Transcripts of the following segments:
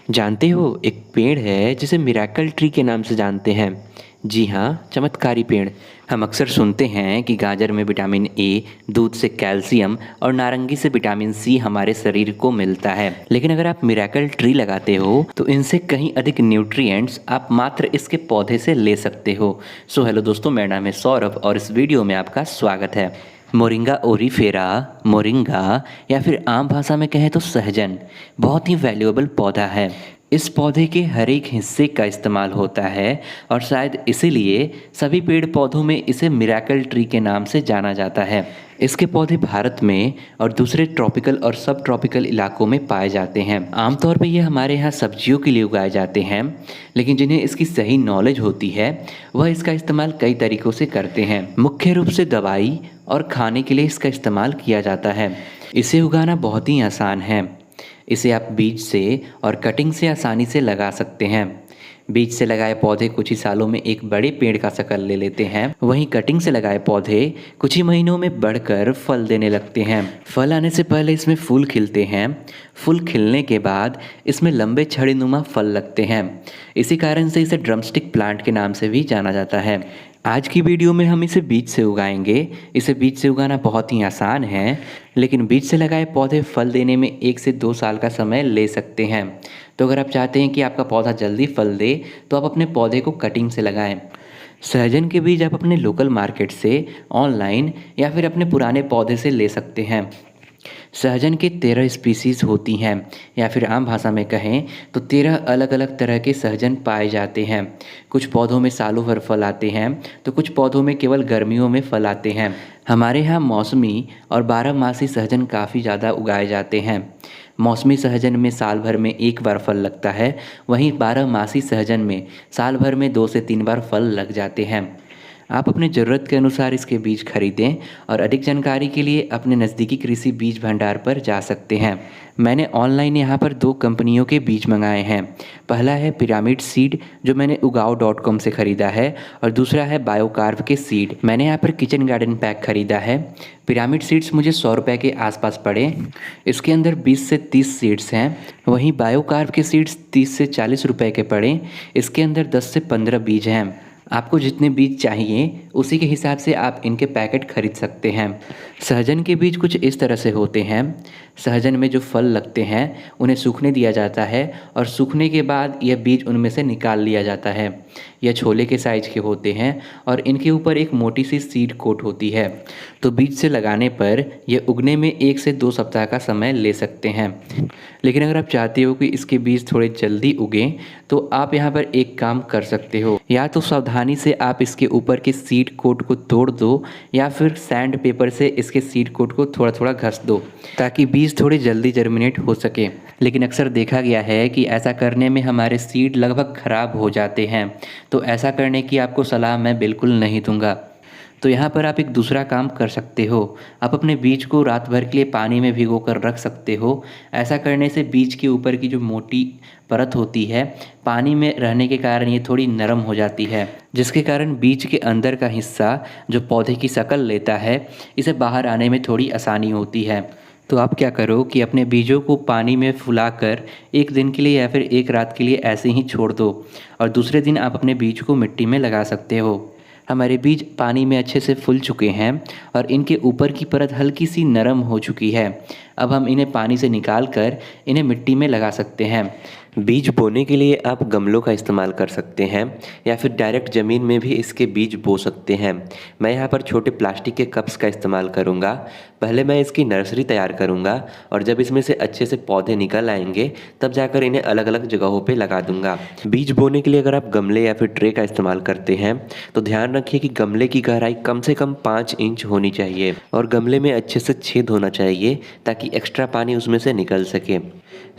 जानते हो एक पेड़ है जिसे मिरेकल ट्री के नाम से जानते हैं। जी हाँ, चमत्कारी पेड़। हम अक्सर सुनते हैं कि गाजर में विटामिन ए, दूध से कैल्शियम और नारंगी से विटामिन सी हमारे शरीर को मिलता है। लेकिन अगर आप मिरेकल ट्री लगाते हो तो इनसे कहीं अधिक न्यूट्रिएंट्स आप मात्र इसके पौधे से ले सकते हो। सो हेलो दोस्तों, मेरा नाम है सौरभ और इस वीडियो में आपका स्वागत है। मोरिंगा ओरीफेरा, मोरिंगा या फिर आम भाषा में कहें तो सहजन बहुत ही वैल्यूएबल पौधा है। इस पौधे के हर एक हिस्से का इस्तेमाल होता है और शायद इसीलिए सभी पेड़ पौधों में इसे मिरेकल ट्री के नाम से जाना जाता है। इसके पौधे भारत में और दूसरे ट्रॉपिकल और सब ट्रॉपिकल इलाकों में पाए जाते हैं। आमतौर पर ये हमारे यहाँ सब्जियों के लिए उगाए जाते हैं, लेकिन जिन्हें इसकी सही नॉलेज होती है वह इसका इस्तेमाल कई तरीक़ों से करते हैं। मुख्य रूप से दवाई और खाने के लिए इसका इस्तेमाल किया जाता है। इसे उगाना बहुत ही आसान है। इसे आप बीज से और कटिंग से आसानी से लगा सकते हैं। बीज से लगाए पौधे कुछ ही सालों में एक बड़े पेड़ का शक्ल ले लेते हैं, वहीं कटिंग से लगाए पौधे कुछ ही महीनों में बढ़कर फल देने लगते हैं। फल आने से पहले इसमें फूल खिलते हैं। फूल खिलने के बाद इसमें लंबे छड़ीनुमा फल लगते हैं। इसी कारण से इसे ड्रमस्टिक प्लांट के नाम से भी जाना जाता है। आज की वीडियो में हम इसे बीज से उगाएंगे। इसे बीज से उगाना बहुत ही आसान है, लेकिन बीज से लगाए पौधे फल देने में 1 से 2 साल का समय ले सकते हैं। तो अगर आप चाहते हैं कि आपका पौधा जल्दी फल दे तो आप अपने पौधे को कटिंग से लगाएं। सहजन के बीज आप अपने लोकल मार्केट से, ऑनलाइन या फिर अपने पुराने पौधे से ले सकते हैं। सहजन के 13 स्पीसीज़ होती हैं, या फिर आम भाषा में कहें तो 13 अलग अलग तरह के सहजन पाए जाते हैं। कुछ पौधों में सालों भर फल आते हैं तो कुछ पौधों में केवल गर्मियों में फल आते हैं। हमारे यहाँ मौसमी और 12 मासी सहजन काफ़ी ज़्यादा उगाए जाते हैं। मौसमी सहजन में साल भर में 1 बार फल लगता है, वहीं 12 मासी सहजन में साल भर में 2 से 3 बार फल लग जाते हैं। आप अपने ज़रूरत के अनुसार इसके बीज खरीदें और अधिक जानकारी के लिए अपने नज़दीकी कृषि बीज भंडार पर जा सकते हैं। मैंने ऑनलाइन यहाँ पर 2 कंपनियों के बीज मंगाए हैं। पहला है पिरामिड सीड, जो मैंने ugav.com से ख़रीदा है, और दूसरा है बायोकार्व के सीड। मैंने यहाँ पर किचन गार्डन पैक ख़रीदा है। पिरामिड सीड्स मुझे 100 रुपये के आसपास पड़े। इसके अंदर 20 से 30 सीड्स हैं। वहीं बायोकार्व के सीड्स 30 से 40 रुपये के पड़े। इसके अंदर 10 से 15 बीज हैं। आपको जितने बीज चाहिए उसी के हिसाब से आप इनके पैकेट खरीद सकते हैं। सहजन के बीज कुछ इस तरह से होते हैं। सहजन में जो फल लगते हैं उन्हें सूखने दिया जाता है और सूखने के बाद यह बीज उनमें से निकाल लिया जाता है। यह छोले के साइज के होते हैं और इनके ऊपर एक मोटी सी सीड कोट होती है। तो बीज से लगाने पर यह उगने में 1 से 2 सप्ताह का समय ले सकते हैं। लेकिन अगर आप चाहते हो कि इसके बीज थोड़े जल्दी उगें तो आप यहाँ पर एक काम कर सकते हो। या तो सावधानी से आप इसके ऊपर के सीड कोट को तोड़ दो, या फिर सैंड पेपर से इसके सीड कोट को थोड़ा थोड़ा घस दो ताकि बीज थोड़े जल्दी जर्मिनेट हो सके। लेकिन अक्सर देखा गया है कि ऐसा करने में हमारे सीड लगभग ख़राब हो जाते हैं, तो ऐसा करने की आपको सलाह मैं बिल्कुल नहीं दूंगा। तो यहाँ पर आप एक दूसरा काम कर सकते हो। आप अपने बीज को रात भर के लिए पानी में भिगो कर रख सकते हो। ऐसा करने से बीज के ऊपर की जो मोटी परत होती है, पानी में रहने के कारण ये थोड़ी नरम हो जाती है, जिसके कारण बीज के अंदर का हिस्सा जो पौधे की शक्ल लेता है, इसे बाहर आने में थोड़ी आसानी होती है। तो आप क्या करो कि अपने बीजों को पानी में फुलाकर 1 दिन के लिए या फिर 1 रात के लिए ऐसे ही छोड़ दो, और दूसरे दिन आप अपने बीज को मिट्टी में लगा सकते हो। हमारे बीज पानी में अच्छे से फूल चुके हैं और इनके ऊपर की परत हल्की सी नरम हो चुकी है। अब हम इन्हें पानी से निकाल कर इन्हें मिट्टी में लगा सकते हैं। बीज बोने के लिए आप गमलों का इस्तेमाल कर सकते हैं या फिर डायरेक्ट ज़मीन में भी इसके बीज बो सकते हैं। मैं यहाँ पर छोटे प्लास्टिक के कप्स का इस्तेमाल करूँगा। पहले मैं इसकी नर्सरी तैयार करूँगा और जब इसमें से अच्छे से पौधे निकल आएंगे तब जाकर इन्हें अलग अलग जगहों पे लगा दूँगा। बीज बोने के लिए अगर आप गमले या फिर ट्रे का इस्तेमाल करते हैं तो ध्यान रखिए कि गमले की गहराई कम से कम 5 इंच होनी चाहिए और गमले में अच्छे से छेद होना चाहिए ताकि एक्स्ट्रा पानी उसमें से निकल सके।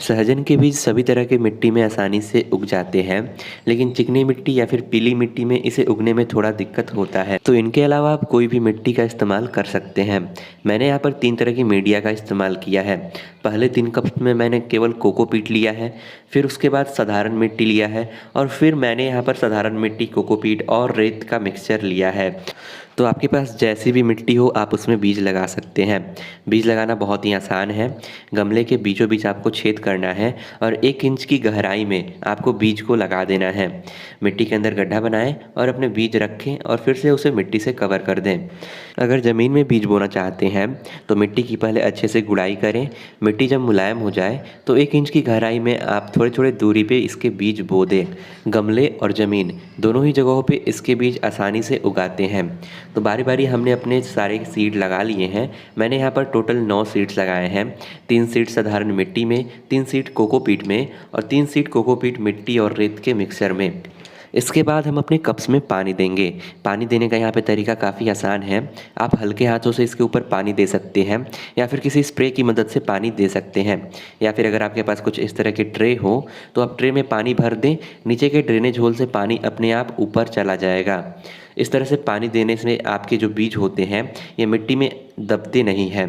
सहजन के बीज सभी तरह के मिट्टी में आसानी से उग जाते हैं, लेकिन चिकनी मिट्टी या फिर पीली मिट्टी में इसे उगने में थोड़ा दिक्कत होता है। तो इनके अलावा आप कोई भी मिट्टी का इस्तेमाल कर सकते हैं। मैंने यहाँ पर 3 तरह की मीडिया का इस्तेमाल किया है। पहले 3 कप में मैंने केवल कोकोपीट लिया है, फिर उसके बाद साधारण मिट्टी लिया है और फिर मैंने यहाँ पर साधारण मिट्टी, कोकोपीट और रेत का मिक्सचर लिया है। तो आपके पास जैसी भी मिट्टी हो आप उसमें बीज लगा सकते हैं। बीज लगाना बहुत ही आसान है। गमले के बीचों बीच आपको छेद करना है और 1 इंच की गहराई में आपको बीज को लगा देना है। मिट्टी के अंदर गड्ढा बनाएं और अपने बीज रखें और फिर से उसे मिट्टी से कवर कर दें। अगर ज़मीन में बीज बोना चाहते हैं तो मिट्टी की पहले अच्छे से गुड़ाई करें। मिट्टी जब मुलायम हो जाए तो 1 इंच की गहराई में आप थोड़े थोड़े दूरी पे इसके बीज बो दें। गमले और ज़मीन दोनों ही जगहों पे इसके बीज आसानी से उगाते हैं। तो बारी बारी हमने अपने सारे सीड लगा लिए हैं। मैंने यहाँ पर टोटल 9 सीड्स लगाए हैं। 3 सीड साधारण मिट्टी में, 3 सीड कोकोपीट में और 3 सीड कोकोपीट मिट्टी और रेत के मिक्सचर में। इसके बाद हम अपने कप्स में पानी देंगे। पानी देने का यहाँ पे तरीका काफ़ी आसान है। आप हल्के हाथों से इसके ऊपर पानी दे सकते हैं या फिर किसी स्प्रे की मदद से पानी दे सकते हैं, या फिर अगर आपके पास कुछ इस तरह की ट्रे हो तो आप ट्रे में पानी भर दें। नीचे के ड्रेनेज होल से पानी अपने आप ऊपर चला जाएगा। इस तरह से पानी देने से आपके जो बीज होते हैं ये मिट्टी में दबते नहीं हैं।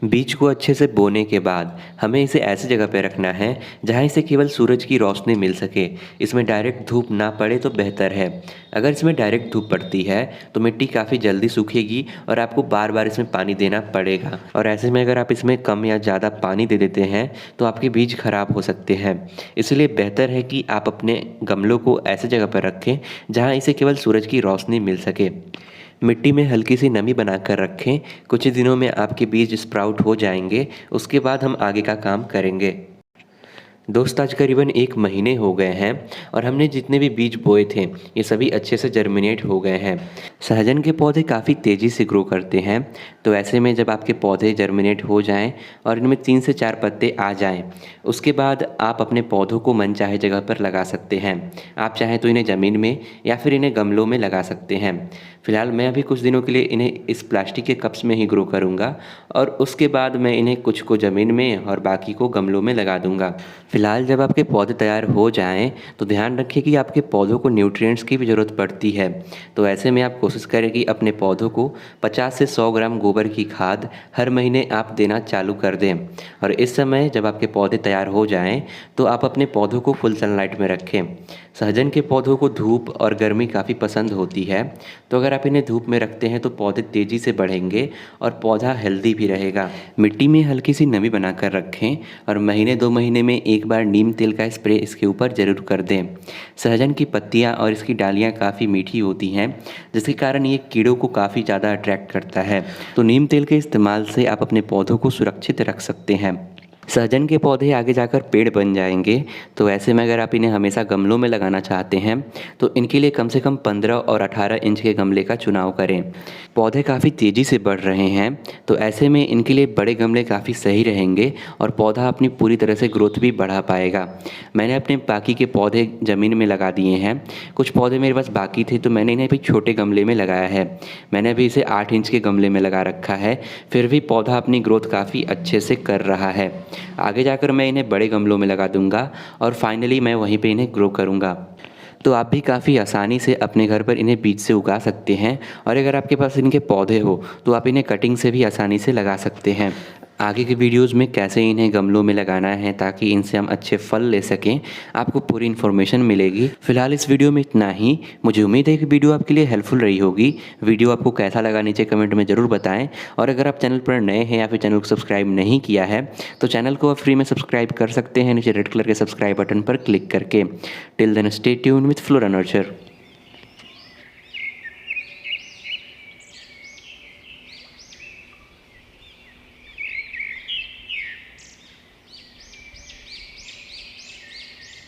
बीज को अच्छे से बोने के बाद हमें इसे ऐसी जगह पर रखना है जहाँ इसे केवल सूरज की रोशनी मिल सके। इसमें डायरेक्ट धूप ना पड़े तो बेहतर है। अगर इसमें डायरेक्ट धूप पड़ती है तो मिट्टी काफ़ी जल्दी सूखेगी और आपको बार बार इसमें पानी देना पड़ेगा, और ऐसे में अगर आप इसमें कम या ज़्यादा पानी दे देते हैं तो आपके बीज खराब हो सकते हैं। इसलिए बेहतर है कि आप अपने गमलों को ऐसी जगह पर रखें जहाँ इसे केवल सूरज की रोशनी मिल सके। मिट्टी में हल्की सी नमी बनाकर रखें। कुछ ही दिनों में आपके बीज स्प्राउट हो जाएंगे। उसके बाद हम आगे का काम करेंगे। दोस्त आज करीबन 1 महीने हो गए हैं और हमने जितने भी बीज बोए थे ये सभी अच्छे से जर्मिनेट हो गए हैं। सहजन के पौधे काफ़ी तेज़ी से ग्रो करते हैं, तो ऐसे में जब आपके पौधे जर्मिनेट हो जाएं और इनमें 3 से 4 पत्ते आ जाएं, उसके बाद आप अपने पौधों को मनचाहे जगह पर लगा सकते हैं। आप चाहें तो इन्हें ज़मीन में या फिर इन्हें गमलों में लगा सकते हैं। फ़िलहाल मैं अभी कुछ दिनों के लिए इन्हें इस प्लास्टिक के कप्स में ही ग्रो करूँगा और उसके बाद मैं इन्हें कुछ को ज़मीन में और बाकी को गमलों में लगा दूँगा। फ़िलहाल जब आपके पौधे तैयार हो जाएं तो ध्यान रखें कि आपके पौधों को न्यूट्रिएंट्स की भी ज़रूरत पड़ती है। तो ऐसे में आप कोशिश करें कि अपने पौधों को 50 से 100 ग्राम गोबर की खाद हर महीने आप देना चालू कर दें। और इस समय जब आपके पौधे तैयार हो जाएं तो आप अपने पौधों को फुल सनलाइट में रखें। सहजन के पौधों को धूप और गर्मी काफ़ी पसंद होती है, तो अगर आप इन्हें धूप में रखते हैं तो पौधे तेज़ी से बढ़ेंगे और पौधा हेल्दी भी रहेगा। मिट्टी में हल्की सी नमी बनाकर रखें और महीने 2 महीने में एक बार नीम तेल का स्प्रे इसके ऊपर ज़रूर कर दें। सहजन की पत्तियां और इसकी डालियां काफ़ी मीठी होती हैं, जिसके कारण ये कीड़ों को काफ़ी ज़्यादा अट्रैक्ट करता है। तो नीम तेल के इस्तेमाल से आप अपने पौधों को सुरक्षित रख सकते हैं। सहजन के पौधे आगे जाकर पेड़ बन जाएंगे, तो ऐसे में अगर आप इन्हें हमेशा गमलों में लगाना चाहते हैं तो इनके लिए कम से कम 15 और 18 इंच के गमले का चुनाव करें। पौधे काफ़ी तेज़ी से बढ़ रहे हैं, तो ऐसे में इनके लिए बड़े गमले काफ़ी सही रहेंगे और पौधा अपनी पूरी तरह से ग्रोथ भी बढ़ा पाएगा। मैंने अपने बाकी के पौधे ज़मीन में लगा दिए हैं। कुछ पौधे मेरे पास बाकी थे तो मैंने इन्हें भी छोटे गमले में लगाया है। मैंने अभी इसे 8 इंच के गमले में लगा रखा है, फिर भी पौधा अपनी ग्रोथ काफ़ी अच्छे से कर रहा है। आगे जाकर मैं इन्हें बड़े गमलों में लगा दूंगा और फाइनली मैं वहीं पे इन्हें ग्रो करूंगा। तो आप भी काफ़ी आसानी से अपने घर पर इन्हें बीज से उगा सकते हैं, और अगर आपके पास इनके पौधे हो तो आप इन्हें कटिंग से भी आसानी से लगा सकते हैं। आगे के वीडियोस में कैसे इन्हें गमलों में लगाना है ताकि इनसे हम अच्छे फल ले सकें, आपको पूरी इन्फॉर्मेशन मिलेगी। फिलहाल इस वीडियो में इतना ही। मुझे उम्मीद है कि वीडियो आपके लिए हेल्पफुल रही होगी। वीडियो आपको कैसा लगा नीचे कमेंट में ज़रूर बताएं, और अगर आप चैनल पर नए हैं या फिर चैनल को सब्सक्राइब नहीं किया है तो चैनल को आप फ्री में सब्सक्राइब कर सकते हैं नीचे रेड कलर के सब्सक्राइब बटन पर क्लिक करके। Till then stay tuned with Flora nurture.